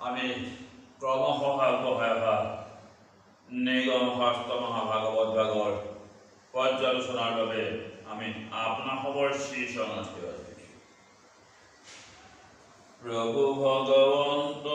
আমি ক্ৰমশ আগবঢ়াই নিগম শাস্ত্ৰ মহাভাগৱত ভাগৰ পৰ্যালোচনাৰ বাবে আমি আপোনাসৱৰ শ্ৰী চৰণত সেৱা কৰিছোঁ। প্ৰভু ভগৱন্ত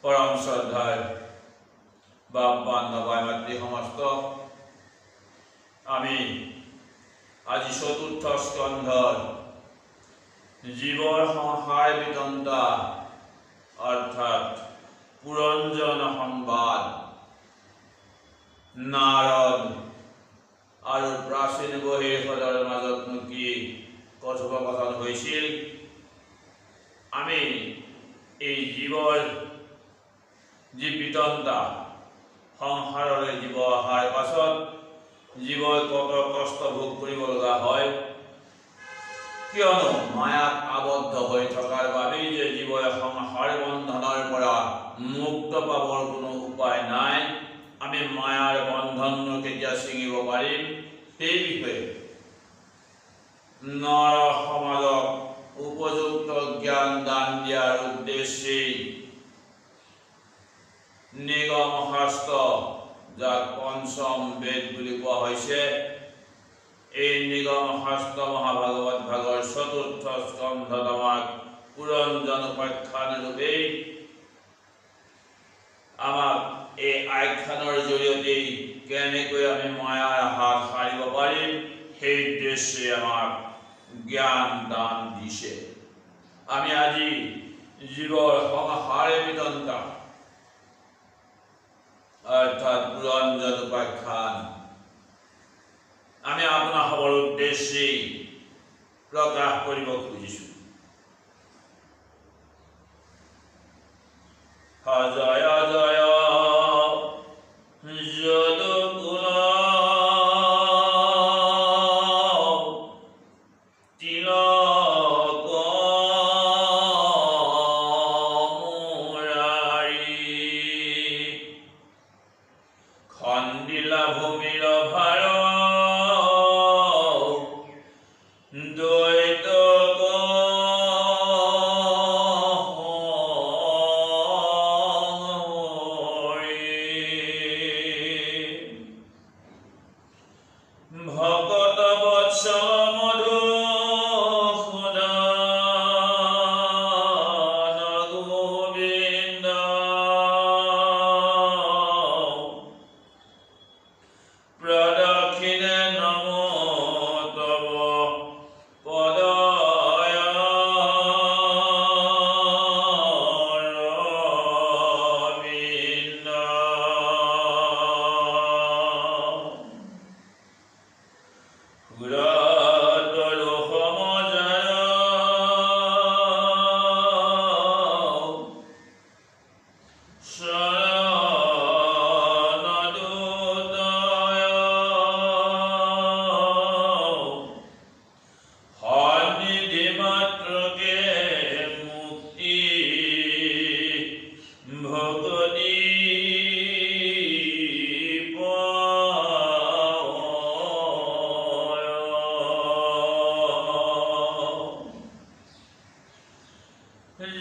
পৰম শ্ৰদ্ধাৰ বান্ধৱ মাতৃ সমস্ত, আমি আজি চতুৰ্থ স্কন্ধৰ জীৱৰ সংসাৰ বিতন্তা অৰ্থাৎ পুৰঞ্জন সংবাদ নাৰদ আৰু প্ৰাচীন বহিৰসদৰ মাজতনো কি কথোপকথন হৈছিল। আমি এই জীৱৰ যি বিতন্তা সংসাৰলৈ জীৱ অহাৰ পাছত জীৱই কত কষ্ট ভোগ কৰিব লগা হয়, কিয়নো মায়াত আবদ্ধ হৈ থকাৰ বাবেই যে জীৱই সংসাৰ বন্ধনৰ পৰা মুক্ত পাবৰ কোনো উপায় নাই। আমি মায়াৰ বন্ধননো কেতিয়া ছিঙিব পাৰিম, সেই বিষয়ে নৰ সমাজক উপযুক্ত জ্ঞান দান দিয়াৰ উদ্দেশ্যেই নিগম শাস্ত্ৰ, যাক পঞ্চম বেদ বুলি কোৱা হৈছে, এই নিগম শাস্ত্ৰ মহাভাগৱত ভাগৰ চতুৰ্থ স্কন্ধত আমাক পুৰঞ্জন উপাখ্যান ৰূপেই আমাক এই আখ্যানৰ জৰিয়তেই কেনেকৈ আমি মায়াৰ হাত সাৰিব পাৰিম সেই উদ্দেশ্যে আমাক জ্ঞান দান দিছে। আমি আজি জীৱৰ সংসাৰে বিতন্তা অৰ্থাৎ পুৰঞ্জন উপাখ্যান আমি আপনাৰ সবাৰ উদ্দেশ্যে প্ৰকাশ কৰিব খুজিছো। জয় জয় যদুকুল তিলক খণ্ডিলা ভূমির ভার দ্বৈত ভগত বৎসল মধু গোবিন্দ প্রদক্ষিণে নম তব পদয় রবীন্দ পুরাতরু সমজয়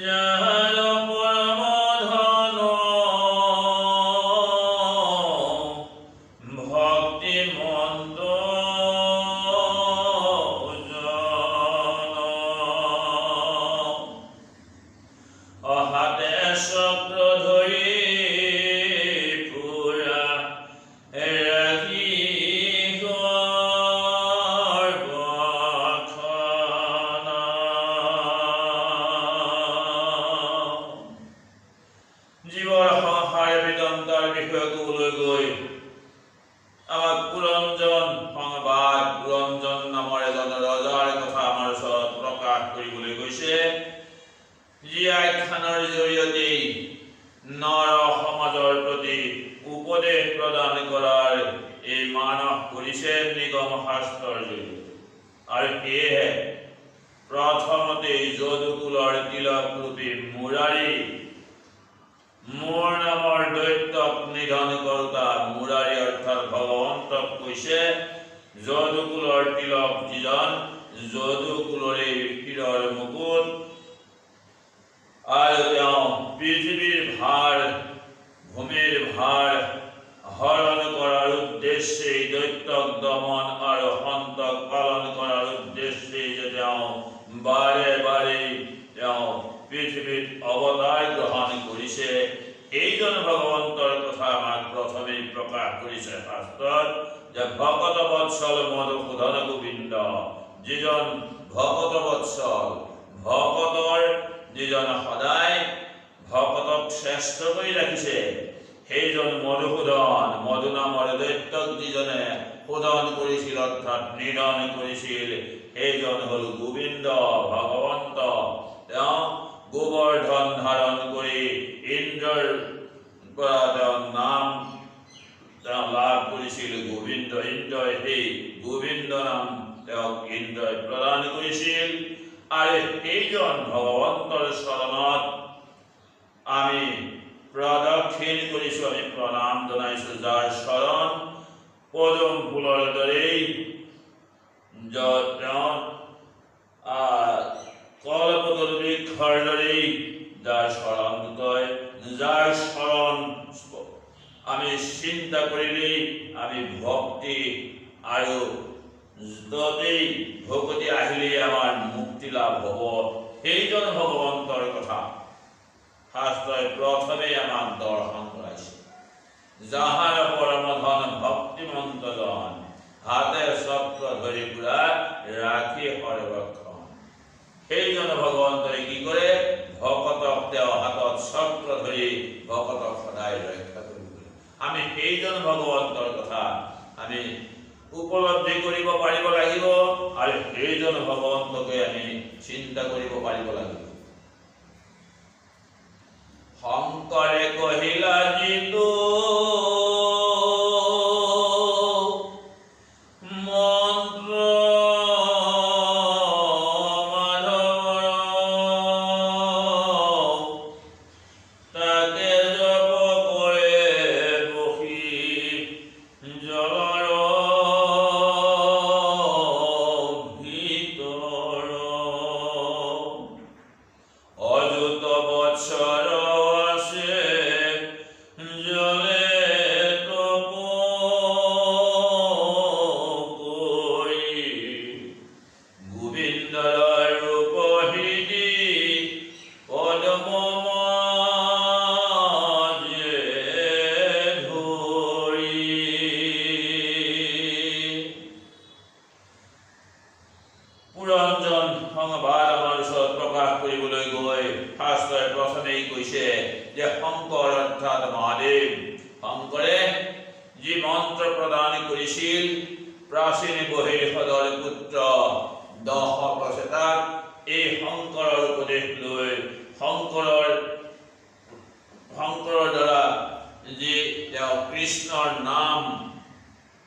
যার পরম ধন চক্র ধৰি পুৰা ৰাখি জীৱৰ সংসাৰ বিতন্তাৰ বিষয়ে ক'বলৈ গৈ আমাক পুৰঞ্জন সংবাদ পুৰঞ্জন নামৰ এজন ৰজাৰ কথা আমাৰ ওচৰত প্ৰকাশ কৰিবলৈ গৈছে, যি আখ্যানৰ জৰিয়তে নৰ সমাজৰ প্ৰতি উপদেশ প্ৰদান কৰাৰ এই মানস কৰিছে নিগম শাস্ত্ৰৰ জৰিয়তে। আৰু সেয়েহে প্ৰথমতে যদুকুলৰ তিলক ৰূপী মুৰাৰী মোৰ নামৰ দৈত্যক নিধন কৰোতা মুৰাৰী অৰ্থাৎ ভগৱন্তক কৈছে, যদুকুলৰ তিলক যিজন যদুকুলৰে শিৰৰ মুকুট আৰু তেওঁ পৃথিৱীৰ ভাৰ ভূমিৰ ভাৰ হৰণ কৰাৰ উদ্দেশ্যে দৈত্যক দমন আৰু সন্তক পালন কৰাৰ উদ্দেশ্যে যে তেওঁ বাৰে বাৰে তেওঁ পৃথিৱীত অৱতাৰ গ্ৰহণ কৰিছে, এইজন ভগৱন্তৰ কথা আমাক প্ৰথমেই প্ৰকাশ কৰিছে শাস্ত্ৰত, যে ভকত বৎসল মধুসূদন গোবিন্দ, যিজন ভকত বৎসল ভকতৰ যিজন সদায় ভকতক শ্ৰেষ্ঠ কৰি ৰাখিছে, সেইজন মধুসূদন মধু নামৰ দৈত্যক যিজনে শোধন কৰিছিল অৰ্থাৎ নিধন কৰিছিল, সেইজন হ'ল গোবিন্দ ভগৱন্ত। তেওঁ গোবৰ্ধন ধাৰণ কৰি ইন্দ্ৰৰ পৰা তেওঁ নাম তেওঁ লাভ কৰিছিল গোবিন্দ। ইন্দ্ৰই সেই গোবিন্দ নাম তেওঁক ইন্দ্ৰই প্ৰদান কৰিছিল। আৰু সেইজন ভগৱন্তৰ চৰণত আমি প্ৰদক্ষিণ কৰিছোঁ, আমি প্ৰণাম জনাইছোঁ, যাৰ চৰণ পদুম ফুলৰ দৰেই, য'ত তেওঁ কল্পতৰু বৃক্ষৰ দৰেই যাৰ চৰণ দুটাই, যাৰ চৰণ আমি চিন্তা কৰিলেই আমি ভক্তি আৰু য'তেই ভকতি আহিলেই আমাৰ মুক্তি লাভ হ'ব, সেইজন ভগৱন্তৰ কথা শাস্ত্ৰই প্ৰথমেই আমাক দৰ্শন কৰাইছে। যাহাৰ পৰম ধন ভক্তিমন্তজন, হাতে চক্ৰ ধৰি পুৰা ৰাখি সৰ্বক্ষণ। সেইজন ভগৱন্তই কি কৰে? ভকতক তেওঁ হাতত চক্ৰ ধৰি ভকতক সদায় ৰক্ষা কৰিবলৈ। আমি সেইজন ভগৱন্তৰ কথা আমি উপলব্ধি কৰিব পাৰিব লাগিব, আৰু সেইজন ভগৱন্তকে আমি চিন্তা কৰিব পাৰিব লাগিব। শংকৰে কহিলা যিটো মন্ত্ৰ মাধৱৰ, তাকে জপ কৰে বহি জলৰ ভিতৰ, অযুত বৎসৰ পুৰঞ্জন সংবাদ আমাৰ ওচৰত প্ৰকাশ কৰিবলৈ গৈ শাস্ত্ৰই প্ৰথমেই কৈছে যে শংকৰ অৰ্থাৎ মহাদেৱ, শংকৰে যি মন্ত্ৰ প্ৰদান কৰিছিল প্ৰাচীন বহিৰ্ষদৰ পুত্ৰ দশ প্ৰচেতাক, এই শংকৰৰ উপদেশ লৈ শংকৰৰ দ্বাৰা যি তেওঁ কৃষ্ণৰ নাম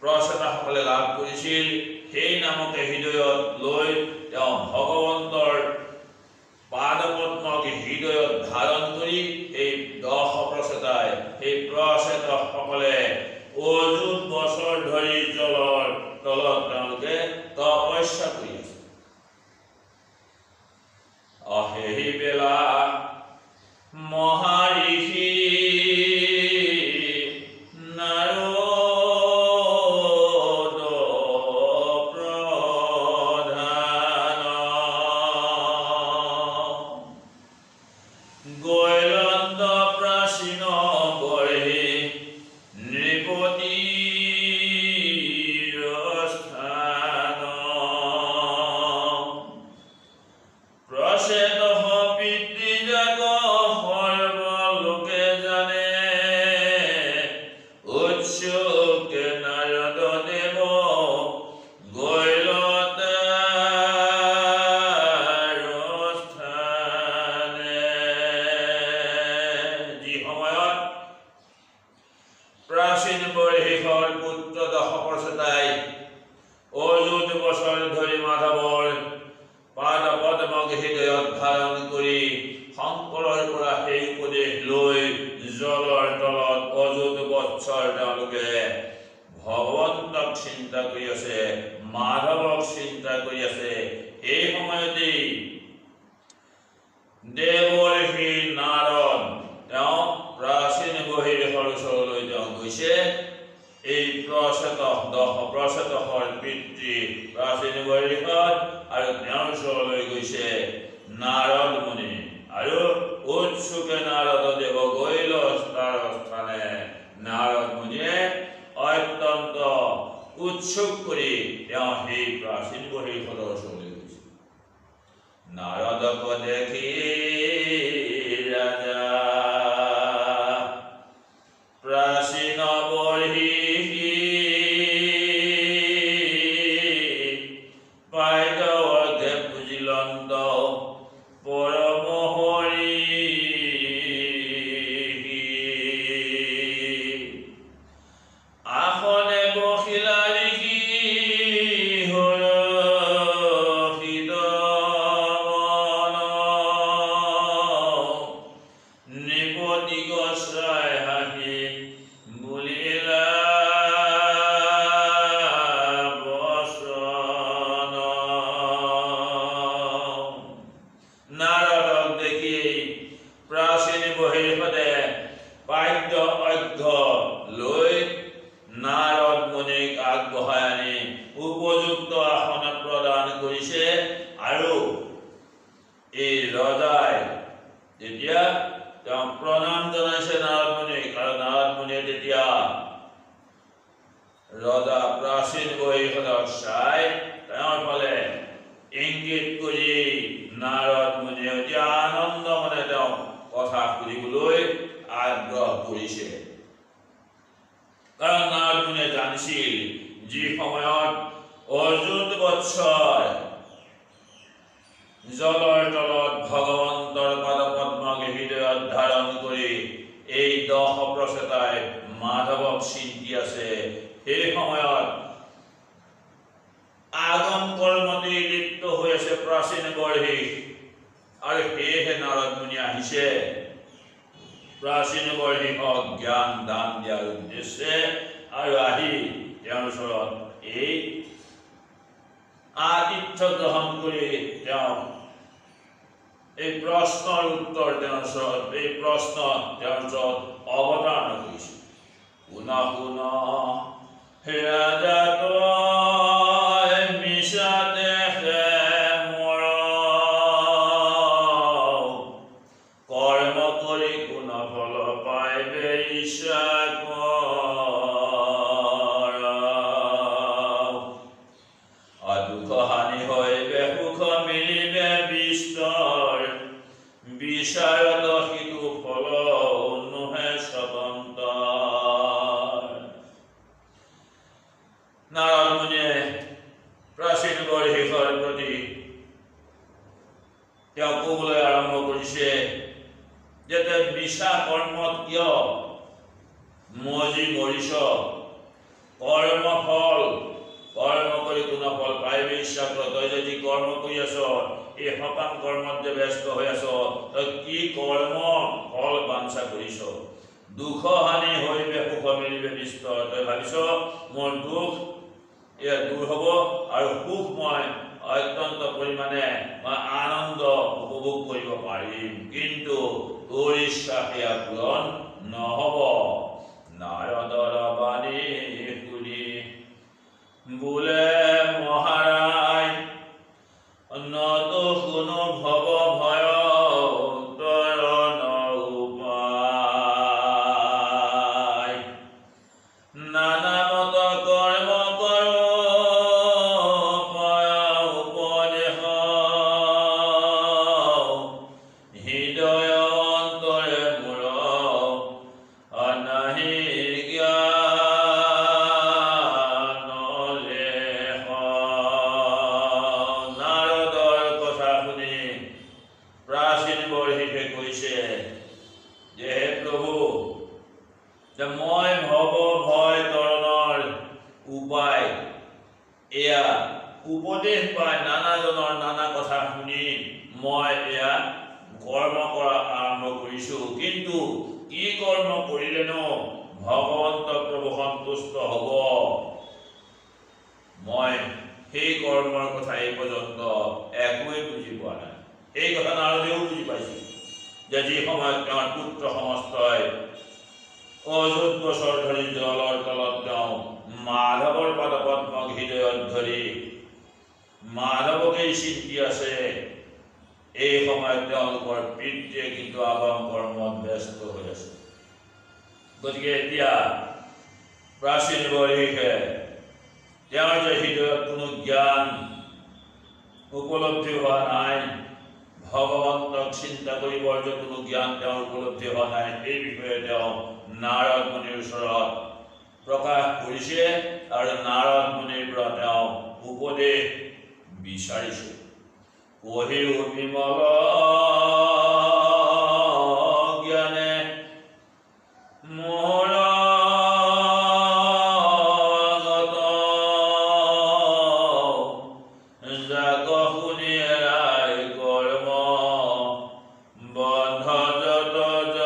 প্ৰচেতাসকলে লাভ কৰিছিল, সেই নামকে হৃদয়ত লৈ তেওঁ ভগৱন্তৰ পাদপদ্মক হৃদয়ত ধাৰণ কৰি এই দশ প্ৰচেতাই সেই প্ৰচেতকসকলে অযুত বছৰ ধৰি জলৰ তলত তেওঁলোকে তপস্যা কৰি আছে। সেই বেলা মহাৰিষি Goylanda প্ৰাচীন বৰহিষৰ পুত্ৰ দশপ্ৰচেতাই অযুত বছৰ ধৰি মাধৱৰ পাদ পদ্মক হৃদয়ত ধাৰণ কৰি শংকৰৰ পৰা সেই উপদেশ লৈ জলৰ তলত অযুত বছৰ তেওঁলোকে ভগৱন্তক চিন্তা কৰি আছে, মাধৱক চিন্তা কৰি আছে। এই সময়তেই দেৱৰ্ষি নাৰদ তেওঁ প্ৰাচীন বৰহিষৰ ওচৰলৈ তেওঁ গৈছে। এই প্ৰচেতকৰ পিতৃ প্ৰাচীন বৰহিষত আৰু তেওঁৰ ওচৰলৈ গৈছে নাৰদ মুনি আৰু উৎসুকে নাৰদ দেৱ গৈল তাৰ স্থানে। নাৰদ মুনিয়ে অত্যন্ত উৎসুক কৰি তেওঁ সেই প্ৰাচীন বৰহিষৰ ওচৰলৈ গৈছে। নাৰদক দেখি ৰাজা প্ৰাচীন বৰহিষি পাইদৱৰ্গে পুজিলন্ত পৰম হৰি। আসনে বহিলা ঋষি হৰষিত মন, নৃপতি গছাই হাঁহি বুলিলা বচন। নাৰদক দেখি প্ৰাচীন বৰহিষতে পাদ্য অৰ্ঘ্য লৈ নাৰদ মুনিক আগবঢ়াই আনি উপযুক্ত আসন প্ৰদান কৰিছে। আৰু এই ৰজাই যেতিয়া তেওঁ প্ৰণাম জনাইছে নাৰদ মুনিক, আৰু নাৰদ মুনিয়ে তেতিয়া ৰজা প্ৰাচীন বৰহিষক চাই তেওঁৰ ফালে ইংগিত কৰি নাৰদ মুনিয়ে অতি আনন্দ মনে তেওঁ কথা সুধিবলৈ আগ্ৰহ কৰিছে। কাৰণ নাৰদ মুনিয়ে জানিছিল যি সময়ত অযুত বৎসৰ জলৰ তলত ভগৱন্তৰ পাদ পদ্মক হৃদয়ত ধাৰণ কৰি এই দশপ্ৰচেতাই মাধৱক চিন্তি আছে, সেই সময়ত আগম কৰ্মতে লিপ্ত হৈ আছে প্ৰাচীন বৰহিষ। আৰু সেয়েহে নাৰদ মুনি আহিছে প্ৰাচীন বৰহিষক জ্ঞান দান দিয়াৰ উদ্দেশ্যে। আৰু আহি তেওঁৰ ওচৰত এই আতিথ্য গ্ৰহণ কৰি তেওঁ এই প্ৰশ্নৰ উত্তৰ তেওঁৰ ওচৰত এই প্ৰশ্ন তেওঁৰ ওচৰত অৱতাৰণ কৰিছে। শুনা শুনা হে ৰাজা তই মিছা দেখে মোৰ, কৰ্ম কৰি কোন ফল পাইবে ইচ্ছা কৰ। দুখ হানি হইবে সুখ মিলিবে বিস্তৰ, বিচাৰত সিটো ফল নোহে স্বতন্ত্ৰৰ। নাৰদ মুনিয়ে প্ৰাচীন বৰহিষৰ প্ৰতি তেওঁ ক'বলৈ আৰম্ভ কৰিছে যে তই মিছা কৰ্মত কিয় মজি মৰিছ? কৰ্মফল কৰ্ম কৰি কোনো ফল পাইবে ইচ্ছা কৰ। তই যে যি কৰ্ম কৰি আছ, এই সকাম কৰ্মত যে ব্যস্ত হৈ আছ, তই কি কৰ্ম ফল বাঞ্ছা কৰিছ? দুখ হানি হইবে সুখ মিলিবে বিস্তৰ। তই ভাবিছ মোৰ দুখ এয়া দূৰ হ'ব আৰু সুখ মই অত্যন্ত পৰিমাণে মই আনন্দ উপভোগ কৰিব পাৰিম, কিন্তু তোৰ ইচ্ছা সেয়া পূৰণ নহ'ব। নাৰদৰ বাণী শুনি বোলে মহাৰাজ নতো শুনো ভৱ ভয় তৰণ উপায়। নানা মত কৰ্ম কৰো উপদেশ, হৃদয় অন্তৰে মোৰ নাহি জ্ঞান লেশ। নাৰদৰ কথা শুনি প্ৰাচীন বৰহিষে কৈছে যে হে প্ৰভু, যে মই ভৱ উপদেশ পাই নানাজনৰ নানা কথা শুনি মই এয়া কৰ্ম কৰা আৰম্ভ কৰিছো, কিন্তু কি কৰ্ম কৰিলেনো ভগৱন্ত প্ৰভু সন্তুষ্ট হ'ব? মই সেই কৰ্মৰ কথা এই পৰ্যন্ত একোৱেই বুজি পোৱা নাই। এই কথা নাৰদেও বুজি পাইছিল যে যি সময়ত তেওঁৰ পুত্ৰ সমস্তই অযুত বছৰ ধৰি জলৰ তলত তেওঁ মাধৱৰ পদপদ্ম হৃদয়ত ধৰি মাধৱকেই চিন্তি আছে, এই সময়ত তেওঁলোকৰ পিতৃয়ে কিন্তু আগম কৰ্মত ব্যস্ত হৈ আছে। গতিকে এতিয়া প্ৰাচীন বৰিষে তেওঁৰ যে হৃদয়ত কোনো জ্ঞান উপলব্ধি হোৱা নাই, ভগৱন্তক চিন্তা কৰিবৰ যে কোনো জ্ঞান তেওঁৰ উপলব্ধি হোৱা নাই, এই বিষয়ে তেওঁ নাৰদ মুনিৰ ওচৰত প্ৰকাশ কৰিছে আৰু নাৰদ মুনিৰ পৰা তেওঁ উপদেশ বিচাৰিছে। পঢ়িও বিমল জ্ঞানে মোৰ জাগ শুনি এৰাই কৰ্ম বন্ধ যত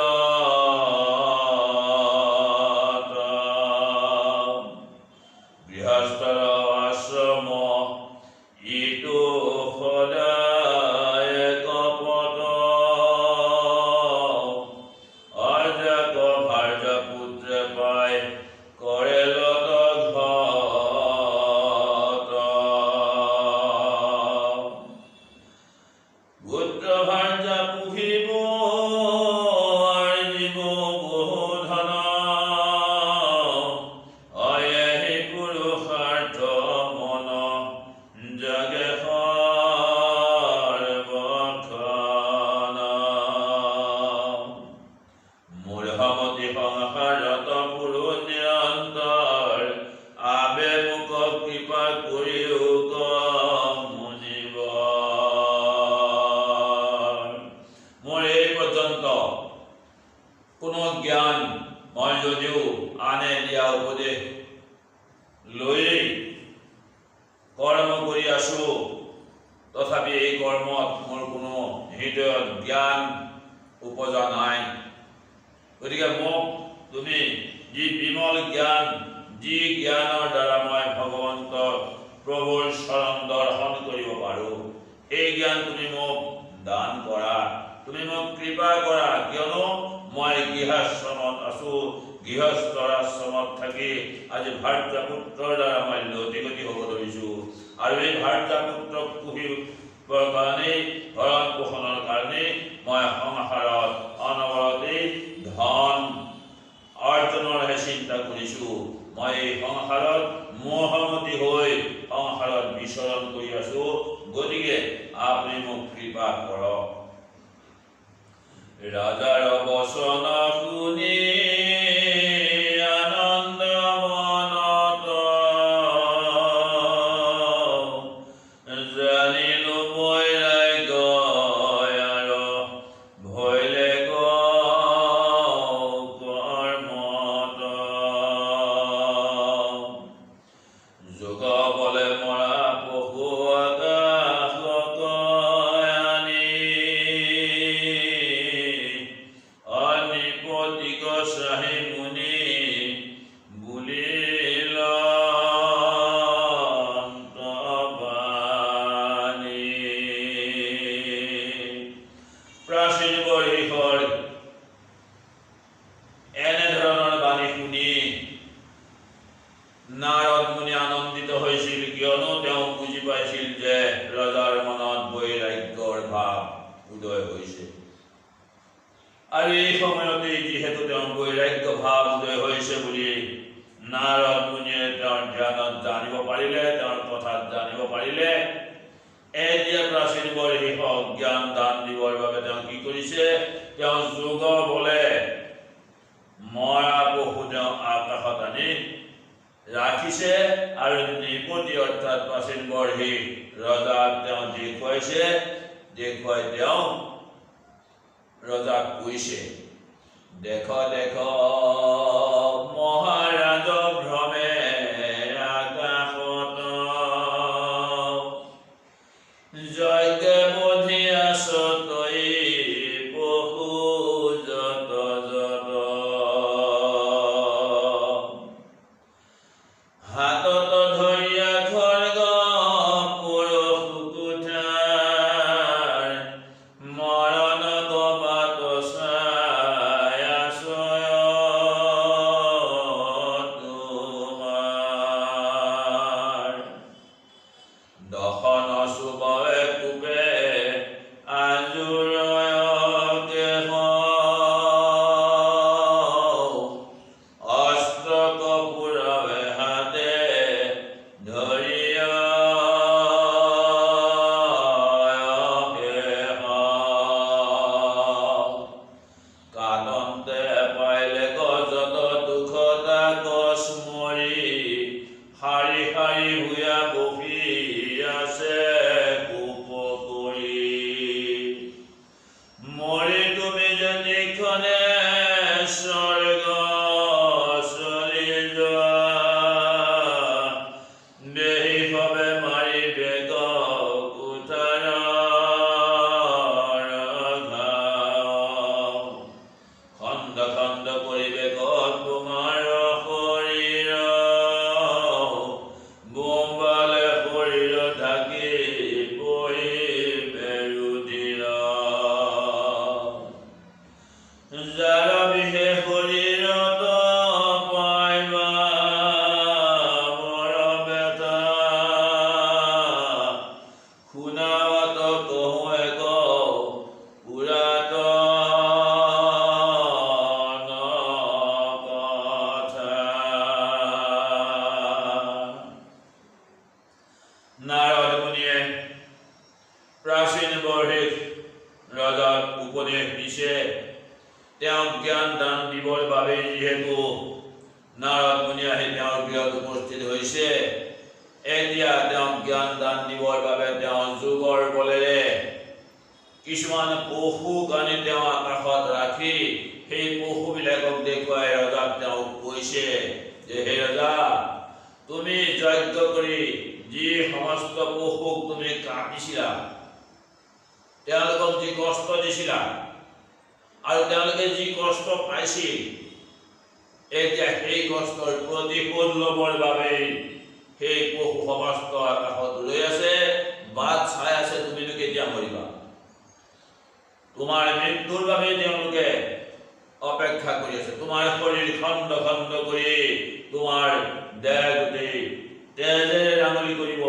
গৃহস্থৰ আশ্ৰম ইটো সদায় কপট অজাক ভাৰ্য পুত্ৰে পায় কৰে লত ঘট পুত্ৰ ভাৰ্য পুহিব জীৱ বহু ধন অয়েহি পুৰুষাৰ্থ মন জগে সৰ্বক্ষণ মূঢ়মতি সংসাৰত পুৰু নিৰন্তৰ আবে মোক কৃপা কৰিও মুনিব। মোৰ এই পৰ্যন্ত কোনো জ্ঞান মই যদিও আনে দিয়া উপদেশ লৈ কৰ্ম কৰি আছো, তথাপি এই কৰ্মত মোৰ কোনো হৃদয়ত জ্ঞান উপজা নাই। গতিকে মোক তুমি যি বিমল জ্ঞান, যি জ্ঞানৰ দ্বাৰা মই ভগৱন্ত প্ৰভুৰ চৰণ দৰ্শন কৰিব পাৰো, এই জ্ঞান তুমি মোক দান কৰা, তুমি মোক কৃপা কৰা। কিয়নো মই গৃহাশ্ৰমত আছো, গৃহস্থৰ আশ্ৰমত থাকি আজি ভাৰ্যা পুত্ৰৰ দ্বাৰা মই লতি গতি হ'ব ধৰিছো, আৰু এই ভাৰ্যা পুত্ৰক পুহিবৰ কাৰণে ভৰণ পোষণৰ কাৰণে মই সংসাৰত অনবৰতেই ধন অৰ্জনৰহে চিন্তা কৰিছো। মই এই সংসাৰত মোহমতি হৈ সংসাৰত বিচৰণ কৰি আছো, গতিকে আপুনি মোক কৃপা কৰক। ৰাজাৰ বচন শুনি আনন্দ মনত জানিলো বৈৰাগ্য আৰু ভৈলে কৰ্মত যোগ বলে মৰা পশু আকাশক আনি অনিপতিক চাহি মুনি বুলিল অন্তবাণী। প্ৰাচীন বৰিষৰ এনেধৰণৰ বাণী শুনি নাৰদ মুনি আনন্দিত হৈছিল, কিয়নো তেওঁ বুজি পাইছিল যে ৰজাৰ মনত বৈৰাগ্যৰ ভাৱ উদয় হৈছে। আৰু এই সময়তে যিহেতু তেওঁৰ বৈৰাগ্য ভাৱ উদয় হৈছে বুলি নাৰদ মুনিয়ে তেওঁৰ জ্ঞানত জানিব পাৰিলে, তেওঁৰ কথাত জানিব পাৰিলে, এতিয়া প্ৰাচীন বৰিষক জ্ঞান দান দিবৰ বাবে তেওঁ কি কৰিছে? তেওঁ যোগ বলে মৰা পশু তেওঁ আকাশত আনি ৰাখিছে আৰু নিপতি অৰ্থাৎ প্ৰাচীন বৰ্হি ৰজাক তেওঁ দেখুৱাইছে, দেখুৱাই তেওঁ ৰজাক কৈছে, দেখ দেখ মহাৰাজ ভ্ৰমে আকাশত পৰিৱেশত তোমাৰ শৰীৰ বোম্বালে শৰীৰ ঢাকি পৰিবেৰুধিৰ যাৰ বিশেষ শৰীৰত পাইবা বৰ ব্যথা শুনাৱত কহোঁ এক পুৰাতন কথা। নাৰদ মুনিয়ে প্ৰাচীন বৰ্হিক ৰজাক উপদেশ দিছে। তেওঁক জ্ঞান দান দিবৰ বাবে যিহেতু নাৰদ মুনি আহি তেওঁৰ গৃহত উপস্থিত হৈছে, এতিয়া তেওঁক জ্ঞান দান দিবৰ বাবে তেওঁ যোগৰ বলেৰে কিছুমান পশুক আনি তেওঁ আকাশত ৰাখি সেই পশুবিলাকক দেখুৱাই ৰজাক তেওঁ কৈছে যে হে ৰজা, তুমি যজ্ঞ কৰি যি সমস্ত পশুক তুমি কাটিছিলা, তেওঁলোকক যি কষ্ট দিছিলা আৰু তেওঁলোকে যি কষ্ট পাইছিল, এতিয়া সেই কষ্টৰ প্ৰতিশোধ ল'বৰ বাবে সেই পশু সমস্ত আকাশত ৰৈ আছে, বাট চাই আছে তুমিনো কেতিয়া মৰিবা। তোমাৰ মৃত্যুৰ বাবে তেওঁলোকে অপেক্ষা কৰি আছে। তোমাৰ শৰীৰ খণ্ড খণ্ড কৰি তোমাৰ দেহ গোটেই তেজেৰে ৰাঙলী কৰিব।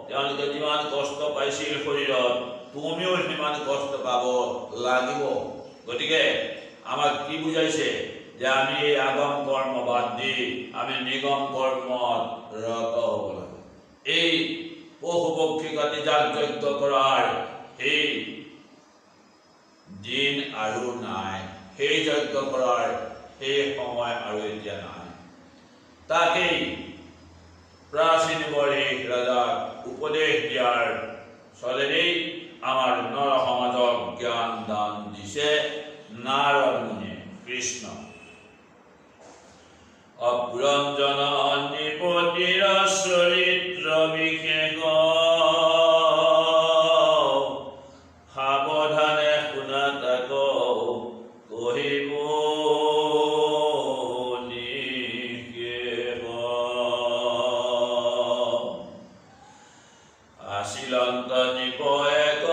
তেওঁলোকে যিমান কষ্ট পাইছিল শৰীৰত, তুমিও সিমান কষ্ট পাব লাগিব। গতিকে আমাক কি বুজাইছে যে আমি এই আগম কৰ্ম বাদ দি আমি নিগম কৰ্মত ৰত হ'ব লাগে। এই পশু পক্ষী কাটি যাগ যজ্ঞ কৰাৰ সেই দিন আৰু নাই, সেই যজ্ঞ কৰাৰ সেই সময় আৰু এতিয়া নাই। তাকেই প্ৰাচীন বৰ্হিক ৰজাক উপদেশ দিয়াৰ চলেৰেই আমাৰ নৰ সমাজক জ্ঞান দান দিছে নাৰদ মুনিয়ে। কৃষ্ণ অপুৰঞ্জন নৃপতিৰ চৰিত্ৰ বিশেষ সাৱধানে শুনা তাক কহিব নিষেধ। আছিলন্ত নৃপ এক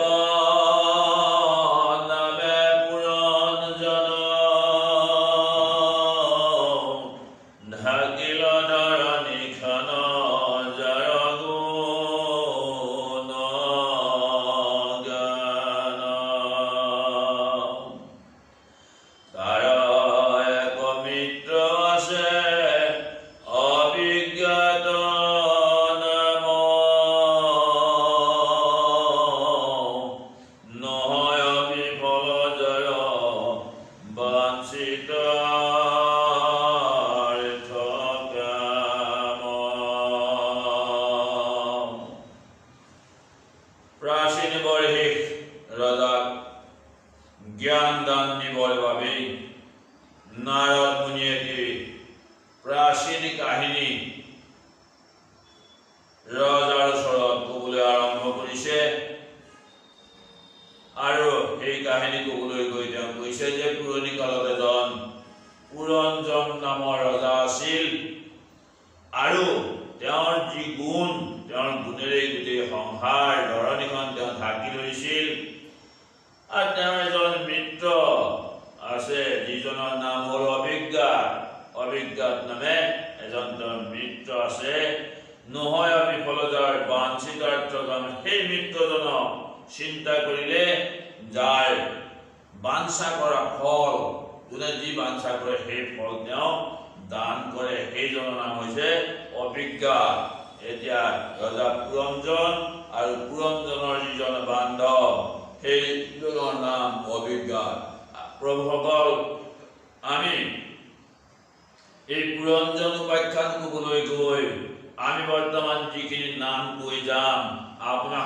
নামে পুৰঞ্জন, ঢাকিল ধৰণীখন জয় গুণ জ্ঞান। তাৰ এক মিত্ৰ আছে অভিজ্ঞাত নাম, নহয় বিফল জয় বাঞ্ছিত প্ৰাচীন বৰ্হিক ৰজাক জ্ঞান দান দিবৰ বাবে নাৰদ মুনিয়ে প্ৰাচীন কাহিনী ৰজাৰ ওচৰত ক'বলৈ আৰম্ভ কৰিছে। আৰু সেই কাহিনী ক'বলৈ গৈ তেওঁ কৈছে যে পুৰণি কালত এজন পুৰঞ্জন নামৰ ৰজা আছিল আৰু তেওঁৰ যি গুণ, তেওঁৰ গুণেৰে গোটেই সংসাৰ ধৰণীখন তেওঁ ঢাকি লৈছিল। আৰু তেওঁৰ এজন মিত্ৰ আছে যিজনৰ নাম হ'ল অভিজ্ঞাত। অভিজ্ঞাত নামে এজন তেওঁৰ মিত্ৰ আছে, নহয় বিফলতাৰ বাঞ্ছিতাৰ্থকাম। সেই মিত্ৰজনক চিন্তা কৰিলে যাৰ বাঞ্ছা কৰা ফল, যোনে যি বাঞ্ছা কৰে সেই ফল তেওঁ দান কৰে, সেইজনৰ নাম হৈছে অভিজ্ঞাত। এতিয়া ৰজা পুৰঞ্জন আৰু পুৰঞ্জনৰ যিজন বান্ধৱ সেইজনৰ নাম অভিজ্ঞাত। প্ৰভুসকল, আমি এই পুৰঞ্জন উপাখ্যান ক'বলৈ গৈ আমি বৰ্তমান যিখিনি নাম কৈ যাম, আপোনাৰ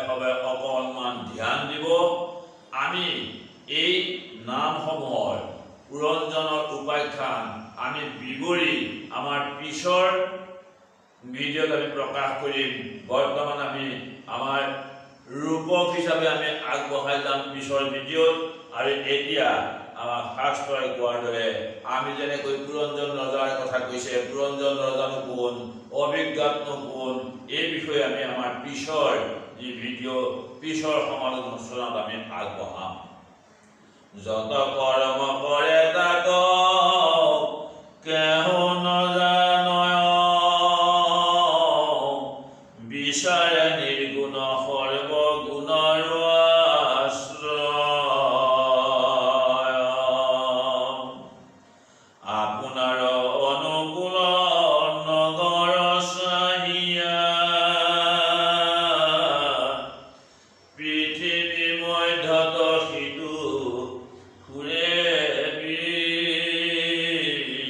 সবাই অকণমান ধ্যান দিব। আমি এই নামসমূহৰ পুৰঞ্জনৰ উপাখ্যান আমি বিৱৰি আমাৰ পিছৰ ভিডিঅ'ত আমি প্ৰকাশ কৰিম। বৰ্তমান আমি আমাৰ ৰূপক হিচাপে আমি আগবঢ়াই যাম পিছৰ ভিডিঅ'ত। আৰু এতিয়া আমাক শাস্ত্ৰই কোৱাৰ দৰে আমি যেনেকৈ পুৰঞ্জন ৰজাৰ কথা কৈছে, পুৰঞ্জন ৰজানো কোন, অভিজ্ঞাতনো কোন, এই বিষয়ে আমি আমাৰ পিছৰ যি ভিডিঅ' পিছৰ সমালোচনাত আমি আগবঢ়াম। যত কৰ্ম কৰে তাক কেহু নজানয়, বিচাৰে নিৰ্গুণ সৰ্বগুণৰ আশ্ৰয়। আপোনাৰ অনুকূল নগৰ চাহিয়া, পৃথিৱী মধ্যত সিধু ফুৰে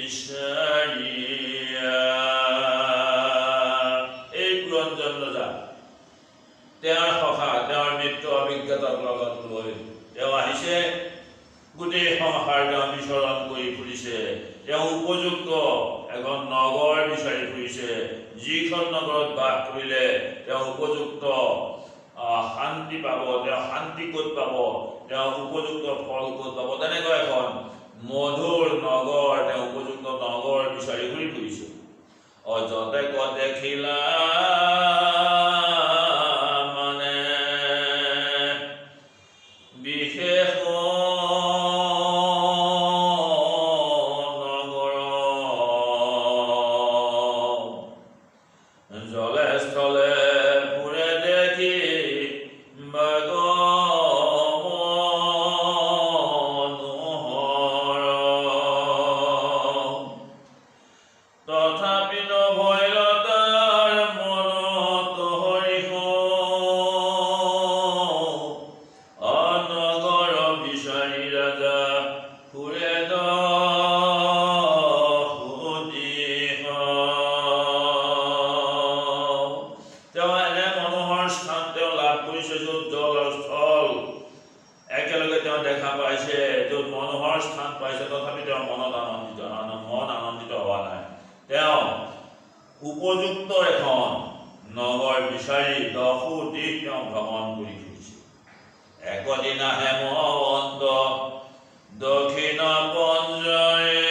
বিচাৰিয়া। এই পুৰঞ্জন ৰজা তেওঁৰ সখা, তেওঁৰ মিত্ৰ অভিজ্ঞতাক লগত লৈ তেওঁ আহিছে, গোটেই সংসাৰ তেওঁ বিচৰণ কৰি ফুৰিছে। তেওঁ উপযুক্ত এখন নগৰ বিচাৰি ফুৰিছে, যিখন নগৰত বাস কৰিলে তেওঁ উপযুক্ত শান্তি পাব, তেওঁ শান্তি ক'ত পাব, তেওঁ উপযুক্ত ফল ক'ত পাব, তেনেকৈ এখন মধুৰ নগৰ, তেওঁ উপযুক্ত নগৰ বিচাৰি ঘূৰি ফুৰিছে। যতে কত দেখিলা মানে বিশেষ নগৰ, জলে স্থলে ফুৰে দেখি তথাপি নভৈল তাৰ মনত হৰিষ, অনগৰ বিচাৰি ৰাজা ফুৰে সুদিহ। তেওঁ এনে মনোহৰ স্থান তেওঁ লাভ কৰিছে, য'ত জল আৰু স্থল একেলগে তেওঁ দেখা পাইছে, য'ত মনোহৰ স্থান পাইছে, তথাপি তেওঁৰ মন আনন্দিত হোৱা নাই। তেওঁ উপযুক্ত এখন নগৰ বিচাৰি 10 দিশ তেওঁ ভ্ৰমণ কৰি ফুৰিছে। একদিনা হেমন্ত দক্ষিণ পঞ্জয়ে,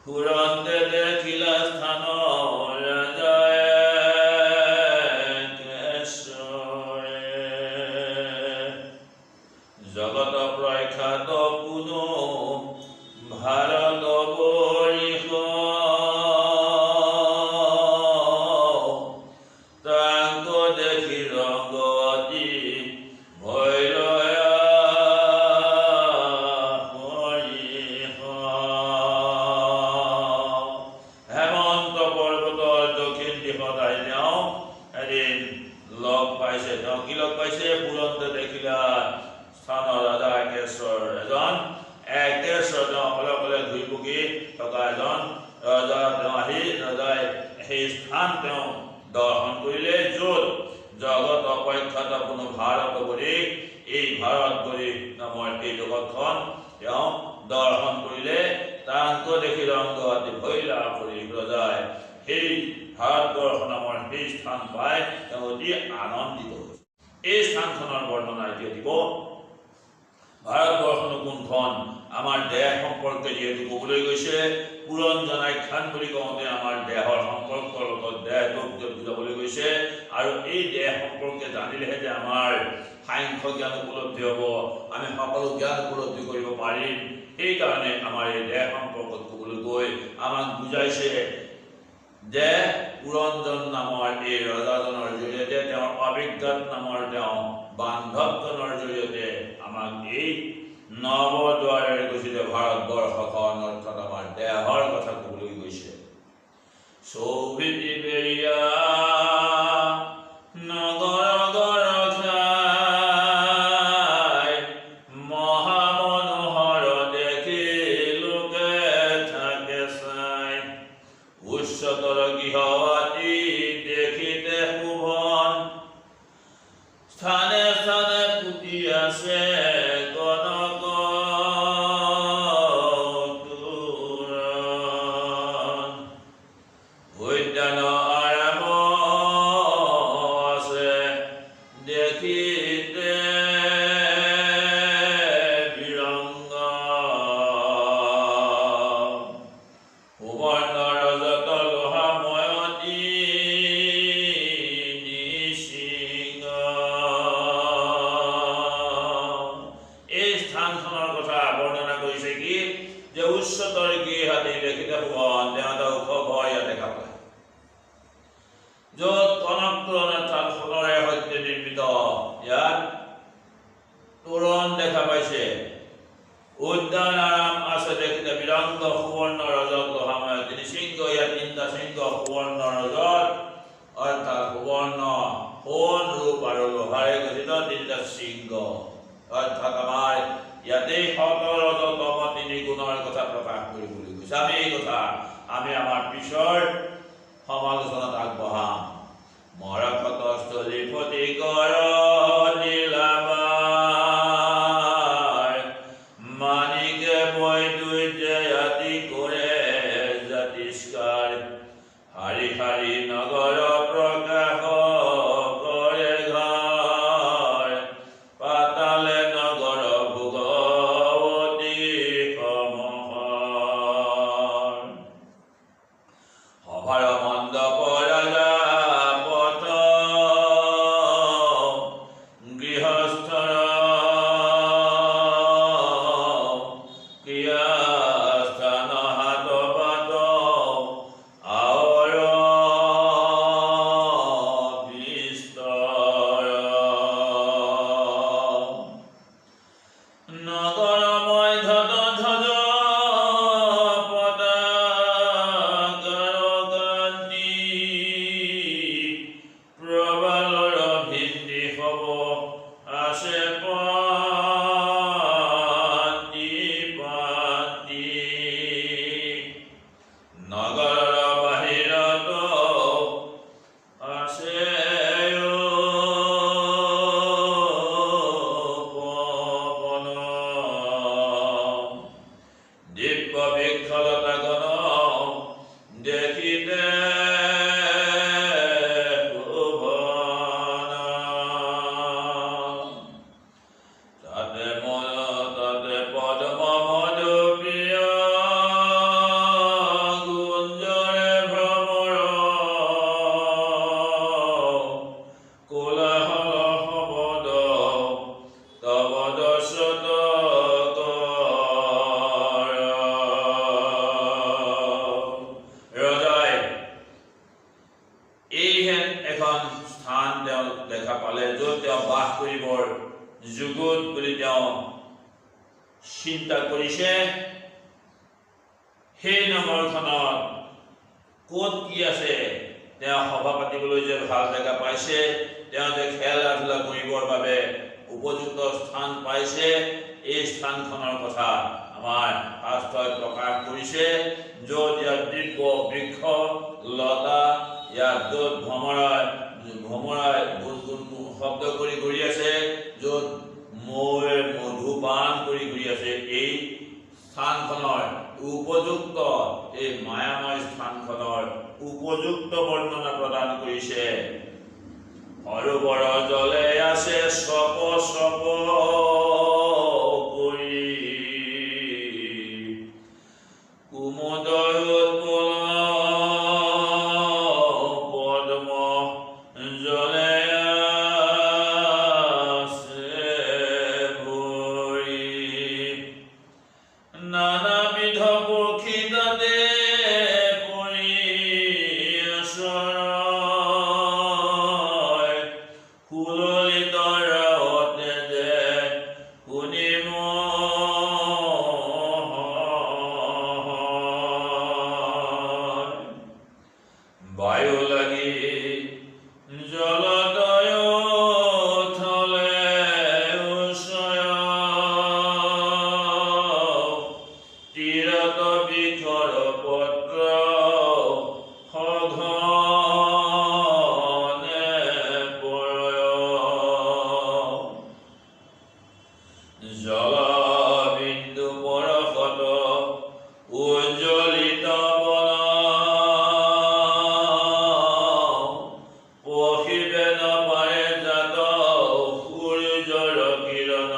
ফুৰন্তে দেখিলা স্থান ৰাজায়ে কেশৰে। জগত প্ৰখ্যাত পুনু ভাৰত বৰিষ, তাক দেখি ৰংগৱতী ভৈল হৰিষ। হেমন্ত পৰ্বতৰ দক্ষিণ দিশত আহি তেওঁ এদিন লগ পাইছে। তেওঁ কি লগ পাইছে? ফুৰন্তে দেখিলা স্থান ৰাজা কেশৰ, এজন কেশৰ, তেওঁ অকলে অকলে ঘূৰি পকি থকা এজন ৰজা। তেওঁ আহি ৰজাই সেই স্থান তেওঁ দৰ্শন কৰিলে, য'ত জগত অপেক্ষাত কোনো ভাৰত বৰিষ, এই ভাৰত বৰিষ নামৰ এই জগতখন তেওঁ দৰ্শন কৰিলে। তাক দেখি ৰংগৱতী ভৈল হৰিষ, ৰজাই সেই ভাৰতবৰ্ষ নামৰ সেই স্থান পাই তেওঁ অতি আনন্দিত হৈছে। এই স্থানখনৰ বৰ্ণনা এতিয়া দিব। ভাৰতবৰ্ষনো কোনখন? আমাৰ দেহ সম্পৰ্কে যিহেতু ক'বলৈ গৈছে, পুৰঞ্জন আখ্যান বুলি কওঁতে আমাৰ দেহৰ সম্পৰ্কৰ লগত দেহটোক বুজাবলৈ গৈছে, আৰু এই দেহ সম্পৰ্কে জানিলেহে যে আমাৰ সাংখ্য জ্ঞান উপলব্ধি হ'ব, আমি সকলো জ্ঞান উপলব্ধি কৰিব পাৰিম। সেইকাৰণে আমাৰ এই দেহ সম্পৰ্কত ক'বলৈ গৈ আমাক বুজাইছে যে পুৰঞ্জন নামৰ এই ৰজাজনৰ জৰিয়তে, তেওঁৰ অভিজ্ঞাত নামৰ তেওঁ বান্ধৱজনৰ জৰিয়তে আমাক এই নৱদ্বাৰেৰে গৈছিলে ভাৰতবৰ্ষখন, অৰ্থাৎ আমাৰ দেহৰ কথা ক'বলৈ গৈছে। চৌবিধি বেৰিয়া নগৰ গৰখাই, মহামনোহৰ দেখি লোকে থাকে চাই, উচ্চতৰ গৃহৱতী দেখিতে শোভন, স্থানে স্থানে পুতি আছে কনক তোৰণ, উদ্যান আৰাম যে উচ্চতৰ গৃহাতি দেখিতে ভুৱন তেওঁ ওখ ঘৰ ইয়াত দেখা পায় য'ত কনক তোৰণৰ তাত সোণৰে সৈতে নিৰ্মিত ইয়াত তোৰণ দেখা পাইছে উদ্যান আৰাম আছে দেখিতে বিৰংগ সুবৰ্ণ ৰজত লোহাময় তিনি সিংহ ইয়াত তিনিটা সিংহ সুবৰ্ণ ৰজত অৰ্থাৎ সুবৰ্ণ সোণ ৰূপ আৰু লোহাৰে গঠিত তিনিটা সিংহ অৰ্থাৎ আমাৰ ইয়াতে সতৰতম তিনি গুণৰ কথা প্ৰকাশ কৰিবলৈ গৈছে আমি এই কথা আমি আমাৰ পিছৰ সমালোচনাত আগবঢ়াম মৰকতস্থলী ফটি কৰ নীলাবাৰ মানিকে বৈদুৰ্যে আদি কৰে জাতিষ্কাৰ হাৰি হাৰি নগৰ প্ৰকাশ কৰে ঘৰ পাতালে নগৰ ভোগৱতী সমহৰ সভাৰ মণ্ডপ ৰাজা পথ গৃহস্থৰ ক্ৰিয়াস্থান হাত পাত আৱৰ বিস্তৰ নগৰময় ধ্বজ ধ্বজ পতাকাৰ কান্তি প্ৰবালৰ ভিন্দি হব আছে পাতি পাতি নগৰৰ বাহিৰত আছে পৱন দিব্য বিক্ষলতা গণ দেখিতে শোভন তাতে পদ্ম মধুপ্ৰিয় গুঞ্জৰে ভ্ৰমৰ কোলাহল শব্দ তব দশত ৰজাই এইহেন এখন স্থান তেওঁ দেখা পালে য'ত তেওঁ বাস কৰিবৰ যুগত বুলি তেওঁ চিন্তা কৰিছে সেই নগৰখনত ক'ত কি আছে তেওঁ সভা পাতিবলৈ যে ভাল জেগা পাইছে তেওঁ যে খেলা ধূলা কৰিবৰ বাবে উপযুক্ত স্থান পাইছে এই স্থানখনৰ কথা আমাৰ শাস্ত্ৰই প্ৰকাশ কৰিছে য'ত ইয়াত দিব্য বৃক্ষ লতা ইয়াত য'ত ভ্ৰমৰাই শব্দ কৰি ঘূৰি আছে য'ত মৌৱে মধুপান কৰি ঘূৰি আছে এই স্থানখনৰ উপযুক্ত এই মায়াময় স্থানখনৰ উপযুক্ত বৰ্ণনা প্ৰদান কৰিছে সৰোবৰ জলে আছে চপ চপ কৰি কুমুদৰ উৎপল পদ্ম জলে আছে ভৰি নানাবিধ পক্ষী তাতে পৰি আশ্ৰয় সুললিত ৰাৱতে যে শুনি বায়ু লাগি জলদয় থলে উষয় তীৰত বৃক্ষৰ পত্ৰ সঘনে পৰয় জলবিন্দু পৰশত উজ্জ্বলিত বন পঢ়িবে নপাৰে জাত সূৰ্যৰ কিৰণ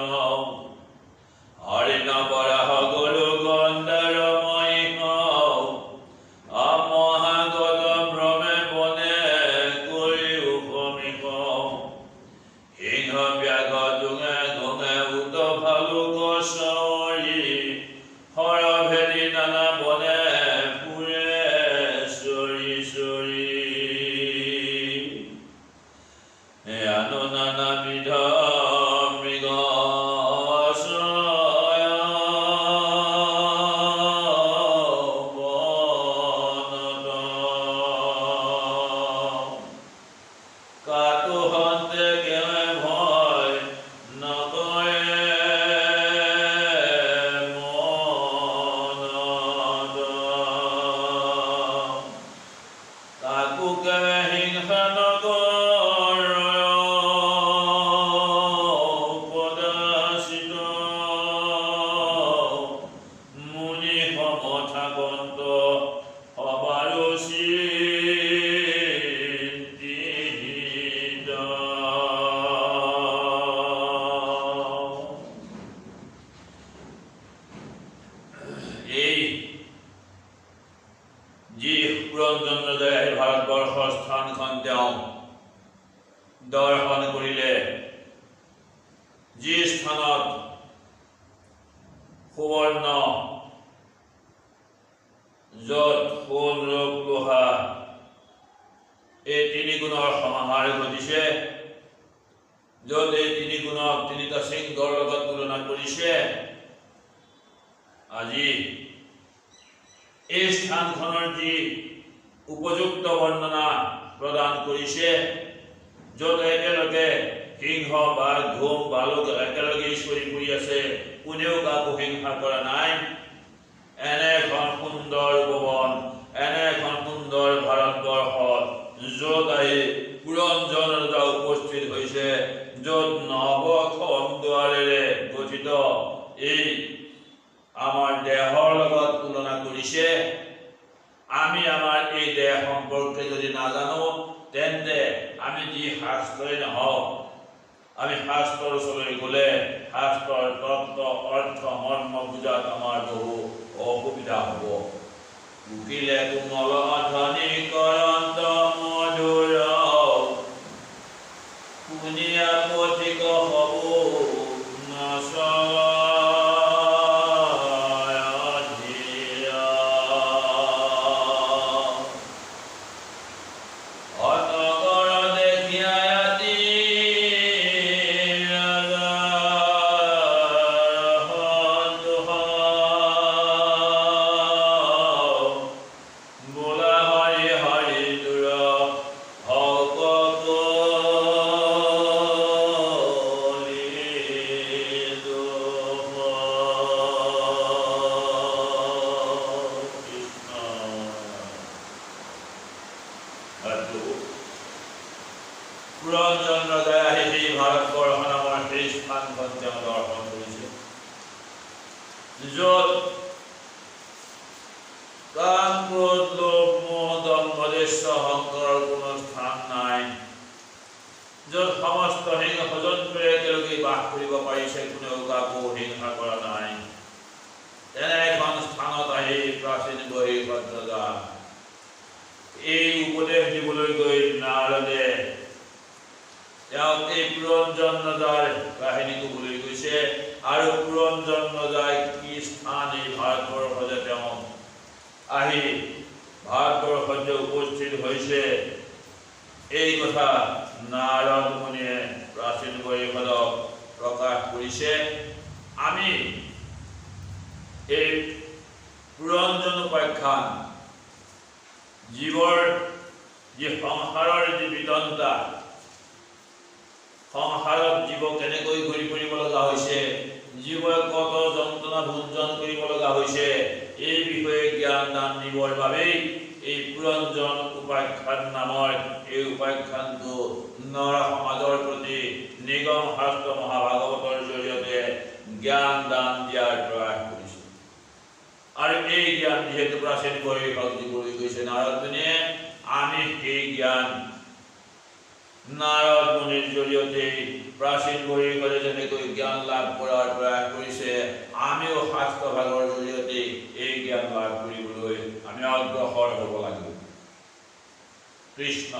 হৰিণ বৰাহ গৰু গন্ধাৰ মহিষ হেৰি নানা বনে ফুৰে চৰি চৰি আনো নানাবিধ মৃগ যি পুৰঞ্জনজয় ভাৰতবৰ্ষৰ স্থানখন তেওঁ দৰ্শন কৰিলে, যি স্থানত সুবৰ্ণ য'ত সোণ ৰূপ লোহা এই তিনি গুণৰ সমাহাৰ ঘটিছে, য'ত এই তিনি গুণক তিনিটা শৃংগৰ লগত তুলনা কৰিছে, আজি এই স্থানখনৰ যি উপযুক্ত বৰ্ণনা প্ৰদান কৰিছে, য'ত একেলগে সিংহ বাঘ ধুম বালুক একেলগে ঈশ্বৰী ফুৰি আছে, কোনেও কাকো হিংসা কৰা নাই, এনে এখন সুন্দৰ উপবন, এনে এখন সুন্দৰ ভাৰতবৰ্ষত য'ত আহি পুৰঞ্জন ৰজা উপস্থিত হৈছে, য'ত নৱখন দুৱাৰেৰে গঠিত এই আমাৰ দেহৰ লগত তুলনা কৰিছে। আমি আমাৰ এই দেহ সম্পৰ্কে যদি নাজানো, তেন্তে আমি যি শাস্ত্ৰই নহওক, আমি শাস্ত্ৰৰ ওচৰলৈ গ'লে শাস্ত্ৰৰ তত্ত্ব অৰ্থ মৰ্ম বুজাত আমাৰ বহু অসুবিধা হ'ব। উকিলে কোমল ধ্বনি কৰন্ত মধুৰ, শুনিয়া পথিক হ'ব পুৰঞ্জন ৰজাই আহি সেই ভাৰতবৰ্ষ নামৰ সেই স্থানখন তেওঁ দৰ্শন কৰিছে, য'ত কাম ক্ৰোধ লোভ মোহ দম্ভ অহংকাৰৰ কোনো স্থান নাই, য'ত সমস্ত হিংস জন্তুৰে একেলগে বাস কৰিব পাৰিছে, কোনেও কাকো হিংসা কৰা নাই, তেনে এখন স্থানত আহি প্ৰাচীন বহিৰ্গত ৰজা এই উপদেশ দিবলৈ গৈ নাৰদে তেওঁক এই পুৰঞ্জন ৰজাৰ কাহিনী ক'বলৈ গৈছে, আৰু পুৰঞ্জন ৰজাই কি স্থান এই ভাৰতবৰ্ষতে তেওঁ আহি ভাৰতবৰ্ষত যে উপস্থিত হৈছে, এই কথা নাৰদ মুনিয়ে প্ৰাচীন বৈষ্ণৱক প্ৰকাশ কৰিছে। আমি এই পুৰঞ্জন উপাখ্যান জীৱৰ যি সংসাৰৰ যি বিতন্তা, সংসাৰত জীৱ কেনেকৈ ঘূৰি ফুৰিব লগা হৈছে, জীৱে কত যন্ত্ৰণা ভোজন কৰিব লগা হৈছে, এই বিষয়ে জ্ঞান দান দিবৰ বাবেই এই পুৰঞ্জন উপাখ্যান নামৰ এই উপাখ্যানটো নৰ সমাজৰ প্ৰতি নিগম শাস্ত্ৰ মহাভাগৱতৰ জৰিয়তে জ্ঞান দান দিয়াৰ প্ৰয়াস কৰিছে। আৰু এই জ্ঞান যিহেতু প্ৰাচীন বৈষ্ণৱ দিবলৈ গৈছে নাৰদ মুনিয়ে, আমি সেই জ্ঞান নাৰদ মুনিৰ জৰিয়তে প্ৰাচীন বৈষ্ণৱে যেনেকৈ জ্ঞান লাভ কৰাৰ প্ৰয়াস কৰিছে, আমিও শাস্ত্ৰ ভাগৰ জৰিয়তে এই জ্ঞান লাভ কৰিবলৈ আমি অগ্ৰসৰ হ'ব লাগিব। কৃষ্ণ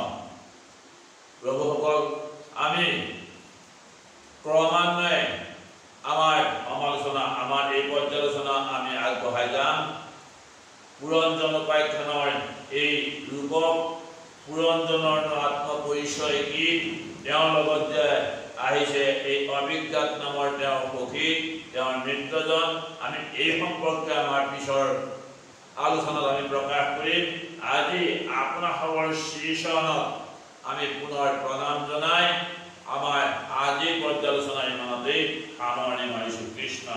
প্ৰভুসকল, আমি ক্ৰমান্বয়ে আমাৰ সমালোচনা আমাৰ এই পৰ্যালোচনা আমি আগবঢ়াই যাম। পুৰঞ্জন উপাখ্যানৰ এই ৰূপক পুৰঞ্জনৰ আত্মপৰিচয় কি, তেওঁৰ লগত যে আহিছে এই অভিজ্ঞাত নামৰ তেওঁৰ সখী, তেওঁৰ মিত্ৰজন, আমি এই সম্পৰ্কে আমাৰ পিছৰ আলোচনাত আমি প্ৰকাশ কৰিম। আজি আপোনাসকলৰ শ্ৰীচৰণত আমি পুনৰ প্ৰণাম জনাই আমাৰ আজিৰ পৰ্যালোচনা ইমানতেই সামৰণি মাৰিছোঁ। কৃষ্ণ